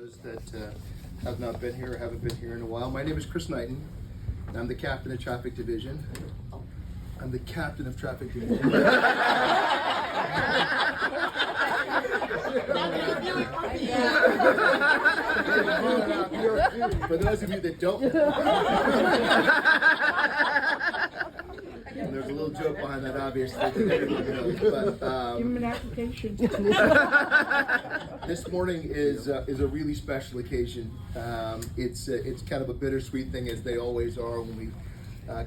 those that have not been here or haven't been here in a while. My name is Chris Knighton, and I'm the captain of Traffic Division. I'm the captain of Traffic Division. For those of you that don't and there's a little joke behind that, obviously. But, give him an application. This morning is a really special occasion. It's kind of a bittersweet thing, as they always are when we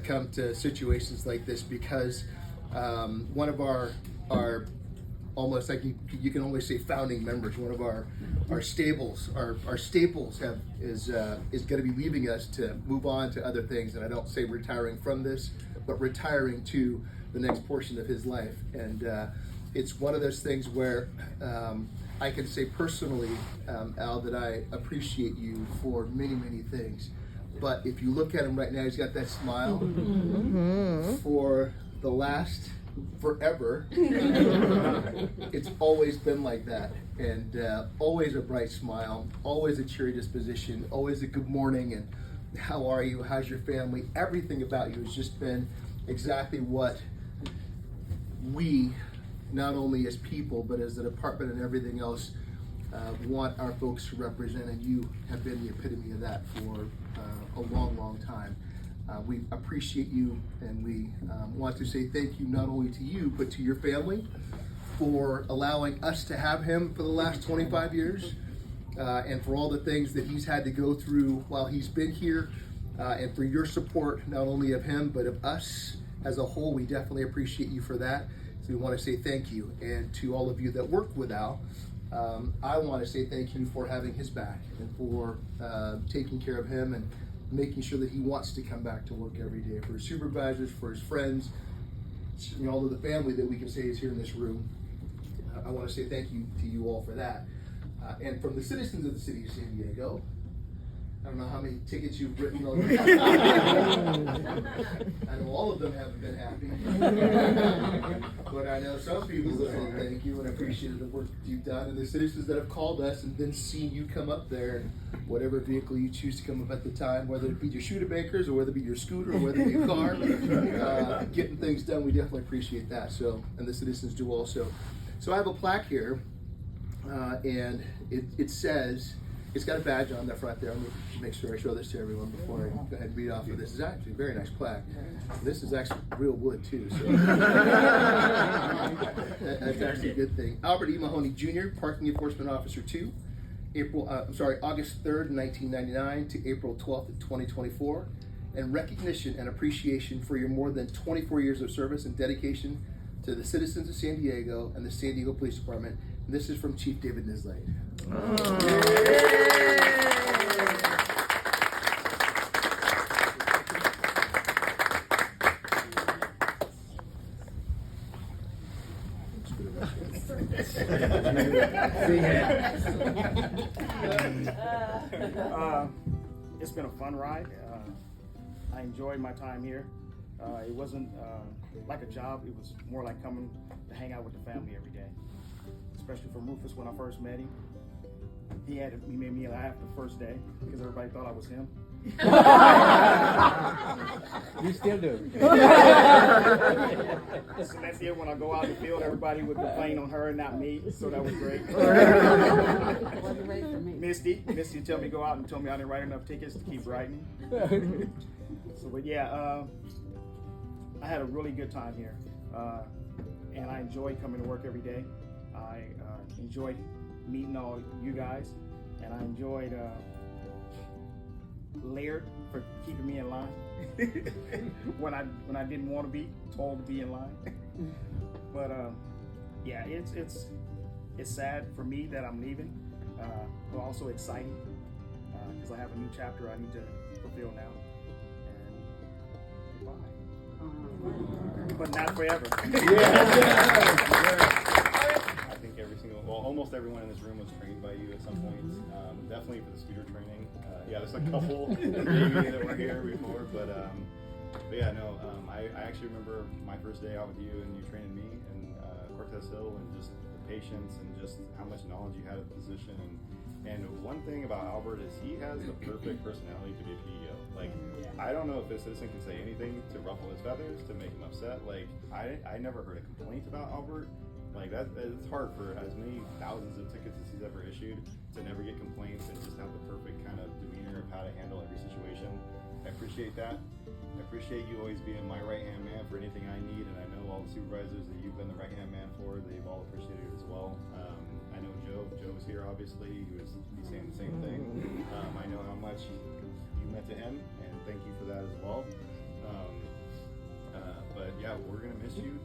come to situations like this, because one of our almost like you can only say founding members, one of our staples is going to be leaving us to move on to other things. And I don't say retiring from this, but retiring to the next portion of his life. And it's one of those things where I can say personally, Al, that I appreciate you for many, many things. But if you look at him right now, he's got that smile for the last forever. It's always been like that, and always a bright smile, always a cheery disposition, always a good morning and how are you, how's your family. Everything about you has just been exactly what we, not only as people but as the department and everything else, want our folks to represent, and you have been the epitome of that for a long time. We appreciate you, and we want to say thank you not only to you but to your family for allowing us to have him for the last 25 years, and for all the things that he's had to go through while he's been here, and for your support not only of him but of us as a whole. We definitely appreciate you for that. So we want to say thank you. And to all of you that work with Al, I want to say thank you for having his back and for taking care of him and making sure that he wants to come back to work every day. For his supervisors, for his friends, all of the family that we can say is here in this room, I want to say thank you to you all for that. And from the citizens of the city of San Diego, I don't know how many tickets you've written on. I know all of them haven't been happy. But I know some people will say thank you and appreciate the work you've done. And the citizens that have called us and then seen you come up there in whatever vehicle you choose to come up at the time, whether it be your Studebakers or whether it be your scooter or whether it be a car, getting things done, we definitely appreciate that. So, and the citizens do also. So I have a plaque here, and it says, it's got a badge on the front there. I'm going to make sure I show this to everyone before I go ahead and read off of this. It's actually a very nice plaque. This is actually real wood too, so that's actually a good thing. Albert E. Mahoney Jr., Parking Enforcement Officer 2, August 3rd, 1999 to April 12th, 2024. And recognition and appreciation for your more than 24 years of service and dedication to the citizens of San Diego and the San Diego Police Department. And this is from Chief David Nislade. It's been a fun ride. I enjoyed my time here. It wasn't like a job. It was more like coming to hang out with the family every day. Especially for Rufus, when I first met him. He made me laugh the first day because everybody thought I was him. You still do. So that's it. When I go out in the field, everybody would complain on her and not me. So that was great. Misty would tell me to go out and told me I didn't write enough tickets to keep writing. So, but yeah, I had a really good time here, and I enjoyed coming to work every day. I enjoyed meeting all you guys, and I enjoyed Laird for keeping me in line when I didn't want to be told to be in line. But yeah, it's sad for me that I'm leaving, but also exciting because I have a new chapter I need to fulfill now. And goodbye. But not forever. I think almost everyone in this room was trained by you at some point. Definitely for the scooter training. Yeah, there's a couple maybe that were here before, but yeah, no. I actually remember my first day out with you, and you trained me in Cortez Hill, and just the patience and just how much knowledge you had of the position, and And one thing about Albert is he has the perfect personality to be a PEO. Like, I don't know if this citizen can say anything to ruffle his feathers, to make him upset. Like, I never heard a complaint about Albert. Like, it's hard for as many thousands of tickets as he's ever issued to never get complaints and just have the perfect kind of demeanor of how to handle every situation. I appreciate that. I appreciate you always being my right-hand man for anything I need, and I know all the supervisors that you've been the right-hand man for, they've all appreciated it as well. I know Joe was here, obviously. He's saying the same thing. I know how much you meant to him, and thank you for that as well. But yeah, we're gonna miss you.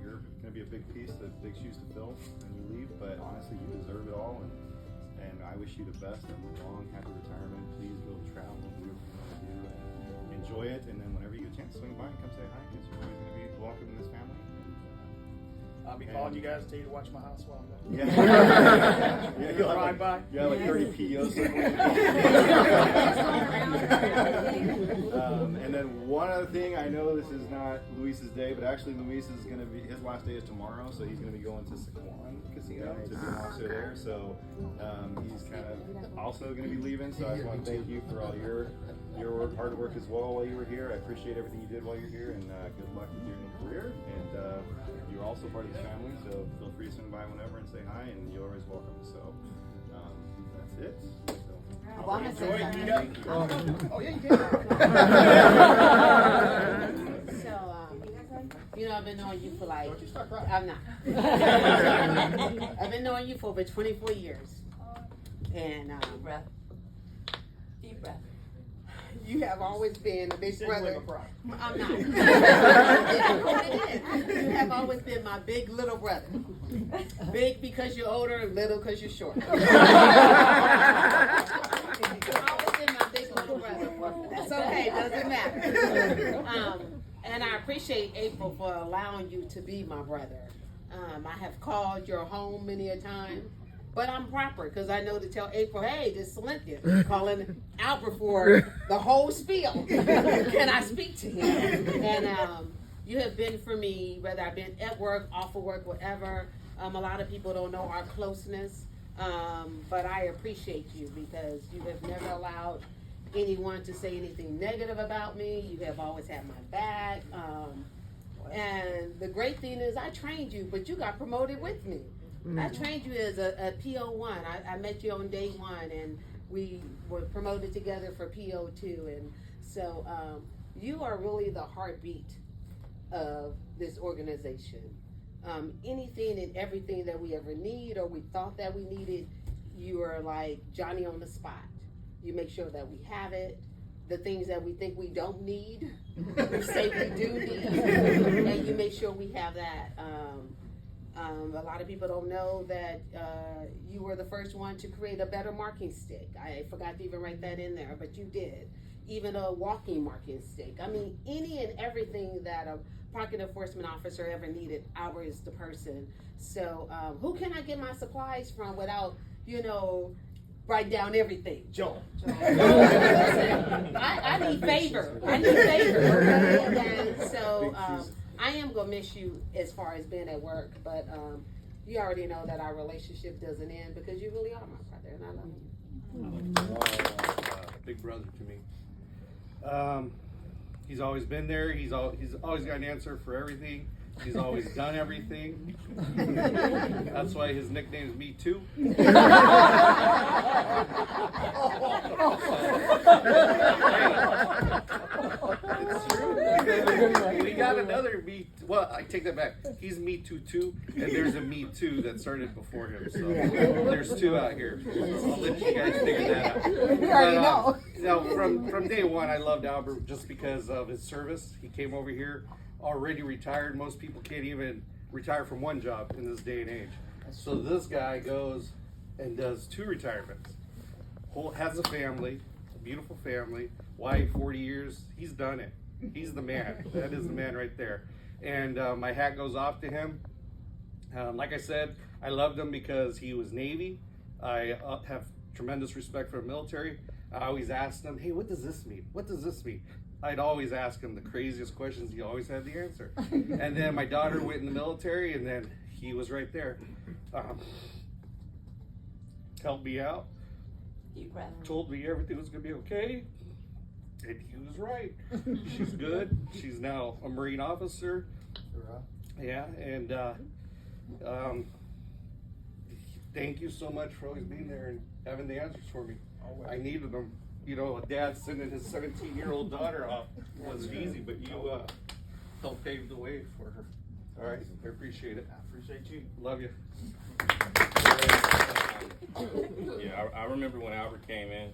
You're gonna be a big piece, big shoes to fill when you leave. But honestly, you deserve it all, and I wish you the best and a long, happy retirement. Please go travel, do everything you want to do, and enjoy it. And then whenever you get a chance, swing by and come say hi, because you're always gonna be welcome in this family. I'll be calling you guys to tell you to watch my house while I'm gone. Yeah. Yeah, you'll have Drive by. Yeah, like 30 POs. And then one other thing, I know this is not Luis's day, but actually Luis is going to be, his last day is tomorrow, so he's going to be going to Sequan Casino to be an officer there. So he's kind of also going to be leaving. So I just want to thank you for all your hard work as well while you were here. I appreciate everything you did while you're here, and good luck with your new career. And you're also part of his family, so feel free to swing by whenever and say hi, and you're always welcome. So that's it. So, Well, I'm gonna say Enjoy. something. Oh yeah, you can. So, you know, I've been knowing you for like, Don't you start crying. I'm not. I've been knowing you for over 24 years. And Deep breath. Deep breath. you have always been a big Said you brother. wouldn't cry. I'm not. You have always been my big little brother. Big because you're older, little because you're short. You've always been my big little brother. That's okay, doesn't matter. And I appreciate April for allowing you to be my brother. I have called your home many a time. But I'm proper because I know to tell April, hey, this is Cynthia calling Albert for the whole spiel. Can I speak to him? And you have been for me, whether I've been at work, off of work, whatever. A lot of people don't know our closeness, but I appreciate you because you have never allowed anyone to say anything negative about me. You have always had my back. And the great thing is I trained you, but you got promoted with me. I trained you as a PO1. I met you on day one, and we were promoted together for PO2. And so you are really the heartbeat of this organization. Anything and everything that we ever need or we thought that we needed, you are like Johnny on the spot. You make sure that we have it. The things that we think we don't need, we say we do need, and you make sure we have that. A lot of people don't know that you were the first one to create a better marking stick. I forgot to even write that in there, but you did. Even a walking marking stick. I mean, any and everything that a parking enforcement officer ever needed, Albert is the person. So who can I get my supplies from without, write down everything? Joel. I need favor. Okay? And so I am gonna miss you as far as being at work, but you already know that our relationship doesn't end because you really are my brother, and I love you. Big brother to me. He's always been there. He's always got an answer for everything. He's always done everything. That's why his nickname is Me Too. It's true. We got another Me. Well, I take that back. He's Me Too too, and there's a Me Too that started before him. So there's two out here. I'll let you guys figure that out. We already know. From day one, I loved Albert just because of his service. He came over here already retired. Most people can't even retire from one job in this day and age. So this guy goes and does 2 retirements. Has a family, a beautiful family, wife, 40 years. He's done it. He's the man. That is the man right there. And my hat goes off to him. Like I said, I loved him because he was Navy. I have tremendous respect for the military. I always asked him, hey, what does this mean? What does this mean? I'd always ask him the craziest questions. He always had the answer. And then my daughter went in the military, and then he was right there. Helped me out. Deep breath. told me everything was gonna be okay, and he was right. She's good. She's now a Marine officer. Yeah, and thank you so much for always being there and having the answers for me. I needed them. You know, a dad sending his 17-year-old daughter off wasn't easy, but you helped pave the way for her. All right, I appreciate it. I appreciate you. Love you. Yeah, I remember when Albert came in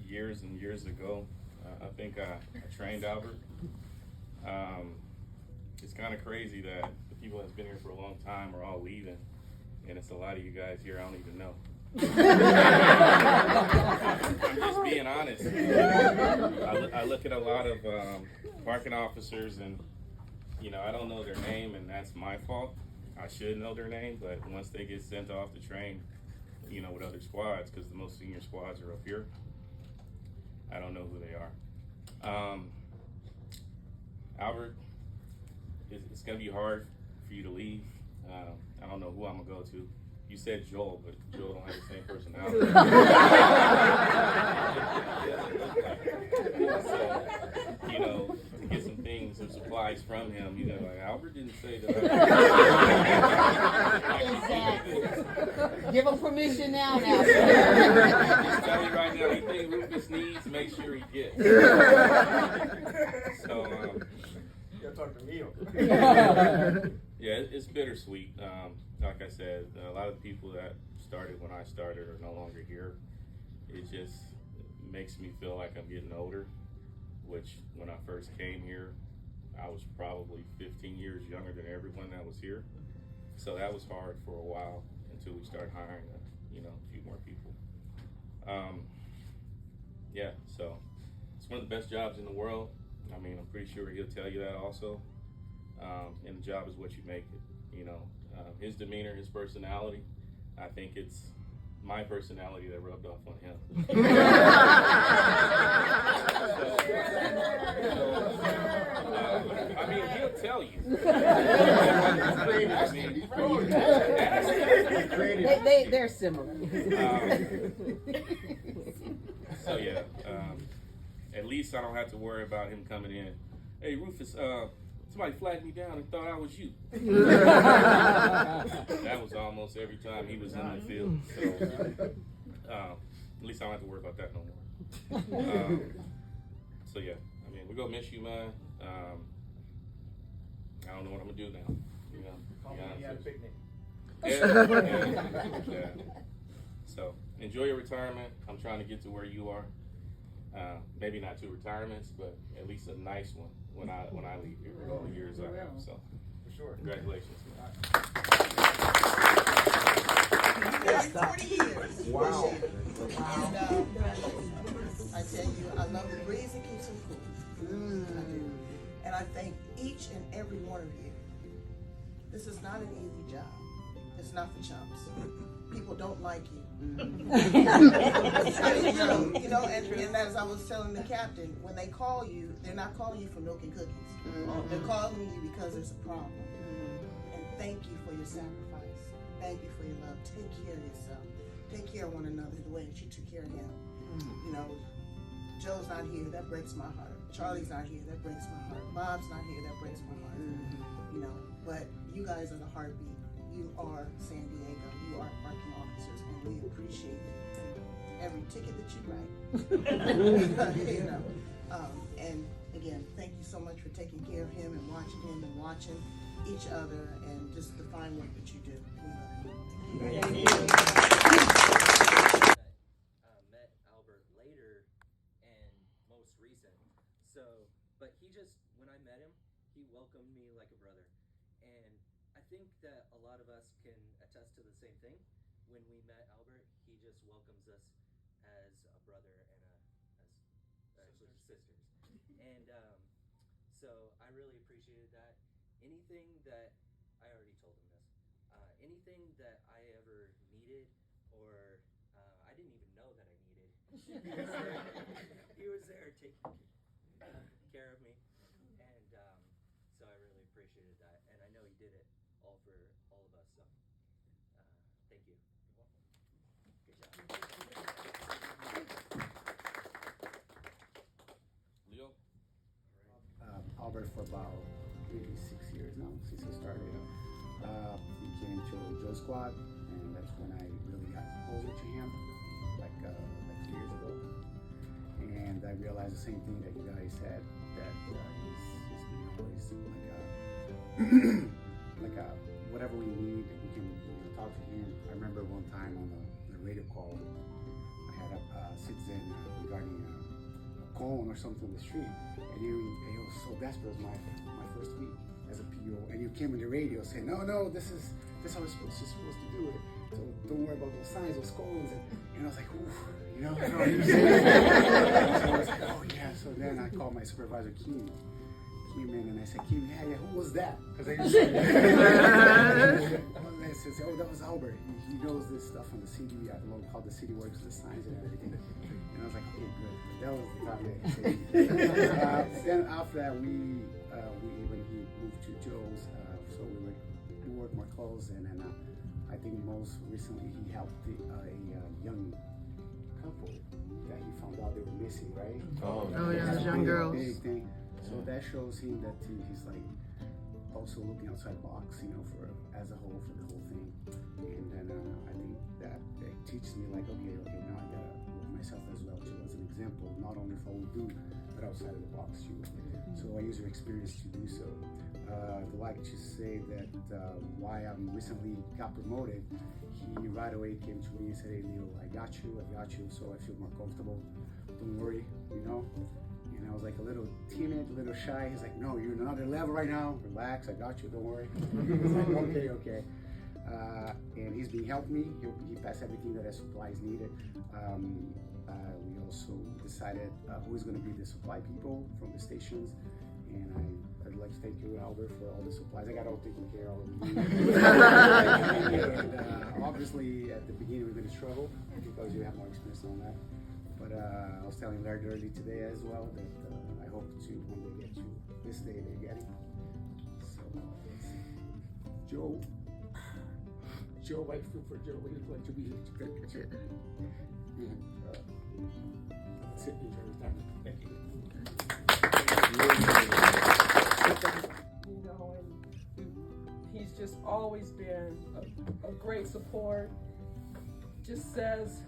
years and years ago. I think I trained Albert. It's kind of crazy that the people that's been here for a long time are all leaving, and it's a lot of you guys here I don't even know. I'm just being honest. I look at a lot of parking officers, and you know, I don't know their name, and that's my fault. I should know their name, but once they get sent off to train, you know, with other squads, because the most senior squads are up here, I don't know who they are. Albert, it's gonna be hard for you to leave. I don't know who I'm gonna go to. You said Joel, but Joel don't have the same personality. So, you know, to get some things, some supplies from him, you know, like Albert didn't say that. Exactly. Give him permission now. Just tell me right now, anything Rufus needs, make sure he gets. So, You gotta talk to Neil. yeah, it's bittersweet. Like I said, a lot of the people that started when I started are no longer here. It just makes me feel like I'm getting older, which when I first came here, I was probably 15 years younger than everyone that was here. So that was hard for a while until we started hiring, a few more people. Yeah, so it's one of the best jobs in the world. I mean, I'm pretty sure he'll tell you that also. And the job is what you make it, you know. His demeanor, his personality, I think it's my personality that rubbed off on him. I mean, he'll tell you. They're similar. So yeah, at least I don't have to worry about him coming in. Hey Rufus, somebody flagged me down and thought I was you. That was almost every time he was in the field. So at least I don't have to worry about that no more. So yeah, I mean, we're gonna miss you, man. I don't know what I'm gonna do now. You know, You had a picnic. yeah. So enjoy your retirement. I'm trying to get to where you are. Maybe not 2 retirements, but at least a nice one when I leave here with all the years I have. So For sure. congratulations. Yeah, 40 years. Wow. And I tell you, I love the breeze and keeps them cool. I do. And I thank each and every one of you. This is not an easy job. It's not for chumps. People don't like you. And as I was telling the captain, when they call you, they're not calling you for milk and cookies. They're calling you because there's a problem. And thank you for your sacrifice. Thank you for your love. Take care of yourself. Take care of one another the way that you took care of him. You know, Joe's not here, that breaks my heart. Charlie's not here, that breaks my heart. Bob's not here, that breaks my heart. You know, but you guys are the heartbeat. You are San Diego. You are parking officers, and we appreciate every ticket that you write. You know, and again, thank you so much for taking care of him and watching each other, and just the fine work that you do. We love you. Thank you. Met Albert later and most recent. So, but when I met him, he welcomed me like a brother. And I think that a lot of us can attest to the same thing. When we met Albert, he just welcomes us as a brother and as sisters. And so I really appreciated that. Anything that, I already told him this, anything that I ever needed, or I didn't even know that I needed, he was there taking care of me. And so I really appreciated that. And I know he did it all for all of us. So thank you. Good job. Albert for about maybe 6 years now, since I started. He came to Joe Squad, and that's when I really got closer to him, like 2 years ago. And I realized the same thing that you guys said, that he's always whatever we need, we can talk to him. I remember one time on the radio call, I had a citizen regarding a cone or something on the street, and he was so desperate. It was my first week as a PO, and you came on the radio saying, no, this is how we're supposed to do it. So don't worry about those signs, those cones, and I was like, ooh, you know. So I was like, oh yeah. So then I called my supervisor, Keem in, and I said, Keem, yeah, who was that? Because I used to. I said, oh, that was Albert. He knows this stuff on the city. I don't know how the city works, the signs and everything. And I was like, okay, good. That was the time that he said. Then after that, when he moved to Joe's, so we worked more close, and then I think most recently he helped a young couple that he found out they were missing, right? Oh yeah, those young girls. Big thing. So that shows him that he's like also looking outside the box, for as a whole, for the whole thing. And then I think that it teaches me like, okay, now I gotta look myself as well too, as an example, not only for what we do, but outside of the box too. So I use your experience to do so. I'd like to say that why I recently got promoted, he right away came to me and said, hey Leo, I got you, so I feel more comfortable. Don't worry, And I was like a little timid, a little shy. He's like, no, you're on another level right now. Relax, I got you, don't worry. I was like, okay. And he's been helping me. He passed everything that supplies needed. We also decided who is going to be the supply people from the stations. And I'd like to thank you, Albert, for all the supplies. I got all taken care of. And obviously, at the beginning, we're going to struggle because you have more experience on that. But I was telling Larry early today as well that I hope to one day get to this day that you're getting. So, Joe, I feel for Joe. We're going to be here together. And that's it. Enjoy your time. Thank you. And he's just always been a great support. Just says,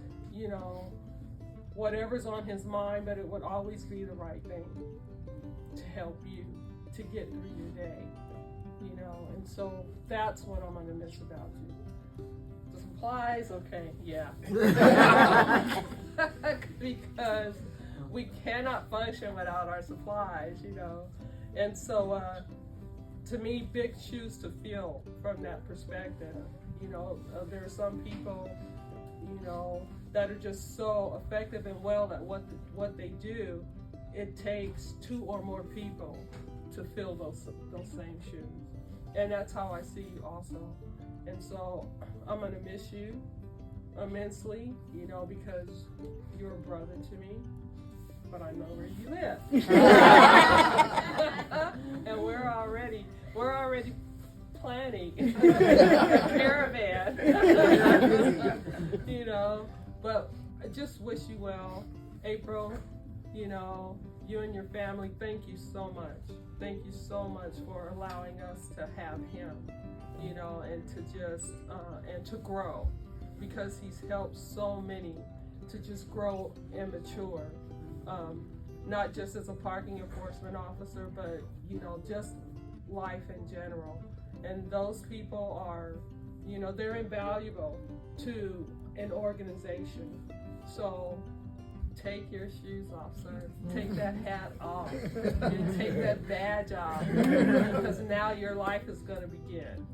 whatever's on his mind, but it would always be the right thing to help you to get through your day, and so that's what I'm gonna miss about you. The supplies, okay, yeah. Because we cannot function without our supplies, and so to me, big shoes to fill from that perspective. There are some people, that are just so effective and well at what they do. It takes 2 or more people to fill those same shoes, and that's how I see you also. And so I'm gonna miss you immensely, because you're a brother to me, but I know where you live, and we're already planning a caravan, but I just wish you well. April, you and your family, thank you so much. Thank you so much for allowing us to have him, and to just, and to grow, because he's helped so many to just grow and mature, not just as a parking enforcement officer, but, just life in general. And those people are, they're invaluable to an organization. So take your shoes off, sir. Take that hat off. And take that badge off. Because now your life is going to begin.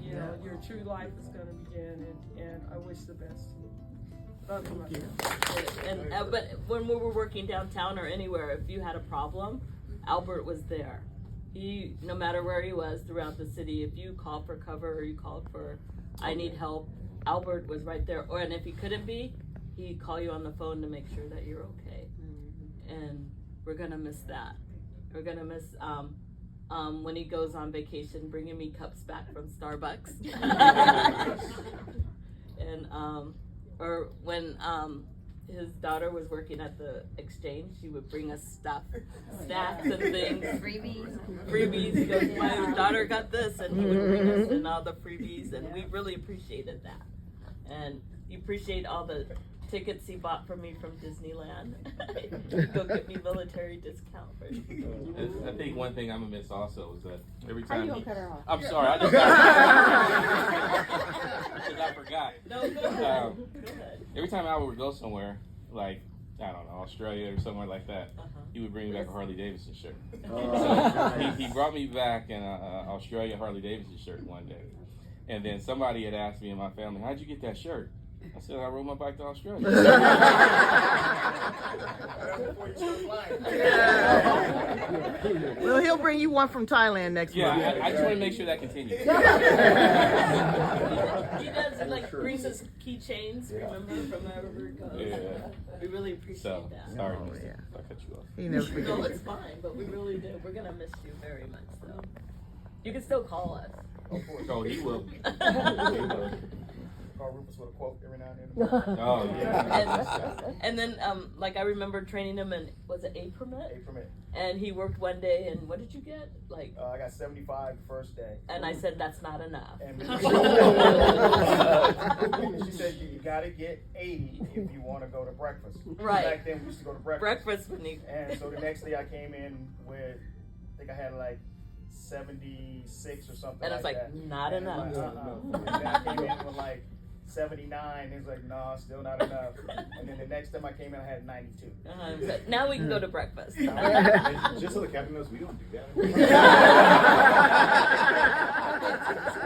Your true life is going to begin. And I wish the best to you. Love you. And but when we were working downtown or anywhere, if you had a problem, Albert was there. He, no matter where he was throughout the city, if you called for cover or you called for, I need help, Albert was right there. And if he couldn't be, he'd call you on the phone to make sure that you're okay. And we're gonna miss that. We're gonna miss when he goes on vacation, bringing me cups back from Starbucks. And or when his daughter was working at the exchange, he would bring us stuff, snacks and things. Freebies. He goes, my daughter got this, and he would bring us in all the freebies, and we really appreciated that. And you appreciate all the tickets he bought for me from Disneyland. Go get me military discount. I think one thing I'm gonna miss also is that every How time you gonna cut her off? I'm sorry, I just because I forgot. No, go ahead. Go ahead. Every time Albert would go somewhere, like I don't know, Australia or somewhere like that, he would bring me back a Harley Davidson shirt. So he brought me back an Australia Harley Davidson shirt one day, and then somebody had asked me in my family, "How'd you get that shirt?" I said, "I rode my bike to Australia." Well, he'll bring you one from Thailand next month. Yeah, I just want to make sure that continues. He does like brings us keychains, remember, from wherever it goes. Yeah. We really appreciate So, that. sorry, mister, I cut you off. He never forgets. No, it's fine, but we really do. We're gonna miss you very much. So you can still call us. Oh, he will. Call Rufus with a quote every now and then. Oh, yeah. And then, like I remember training him in, was it A permit? A permit. And he worked one day, and what did you get? Like, I got 75 the first day. and I said that's not enough. And she said you gotta get 80 if you want to go to breakfast. Right. Back then we used to go to breakfast. Breakfast when he. And so the next day I came in with, I think I had like 76 or something. And it's like, that. not And enough. Like, And then I came in with like 79. It was like, no, still not enough. And then the next time I came in, I had 92. But now we can go to breakfast. Just so the captain knows, we don't do that.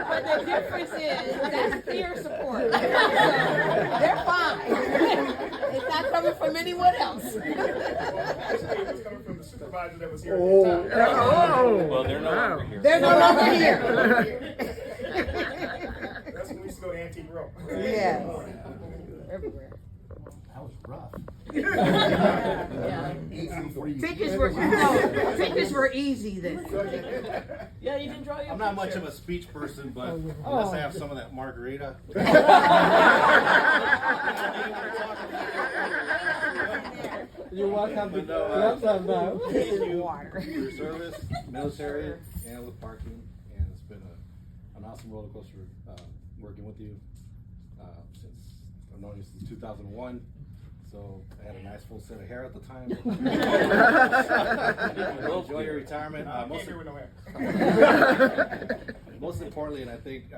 But the difference is that's peer support. So they're fine. It's not coming from anyone else. Actually, it was coming from the supervisor that was here at the time. Well, they're no longer here. They're no longer here. That's when we used to go to Antique Row. Yes. Everywhere. That was rough. Yeah. Tickets were easy then. Yeah, you didn't draw your I'm not much picture. of a speech person, but unless I have some of that margarita. You're welcome to But no, grab some now. Thank you for your service, military, and with parking. And it's been an awesome roller coaster working with you since I've known you since 2001. So I had a nice full set of hair at the time. Enjoy your retirement. Most importantly, and I think,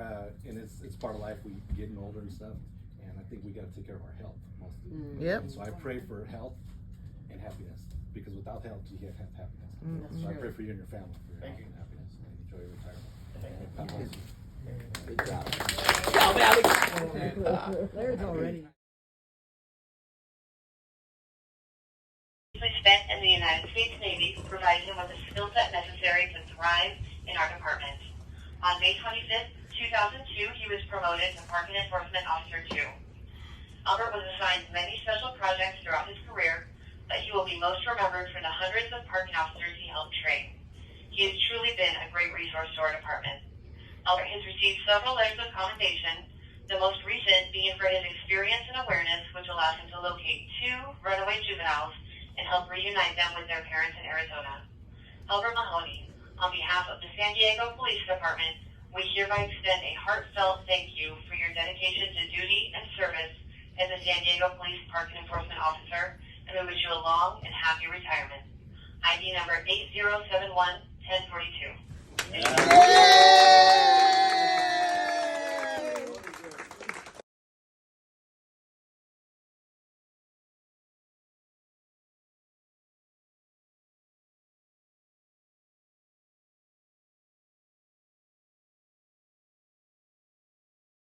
and it's part of life, we getting older and stuff, and I think we got to take care of our health mostly. Yep. And so I pray for health and happiness, because without health, you can't have happiness. So I pray for you and your family for your health and happiness, and enjoy your retirement. God bless you. Good job. There's already. Spent in the United States Navy, providing him with the skill set necessary to thrive in our department. On May 25th, 2002, he was promoted to Parking Enforcement Officer 2. Albert was assigned many special projects throughout his career, but he will be most remembered for the hundreds of parking officers he helped train. He has truly been a great resource to our department. Albert has received several letters of commendation, the most recent being for his experience and awareness, which allows him to locate 2 runaway juveniles and help reunite them with their parents in Arizona. Albert Mahoney, on behalf of the San Diego Police Department, we hereby extend a heartfelt thank you for your dedication to duty and service as a San Diego Police Parking Enforcement Officer, and we wish you a long and happy retirement. ID number 8071-1042.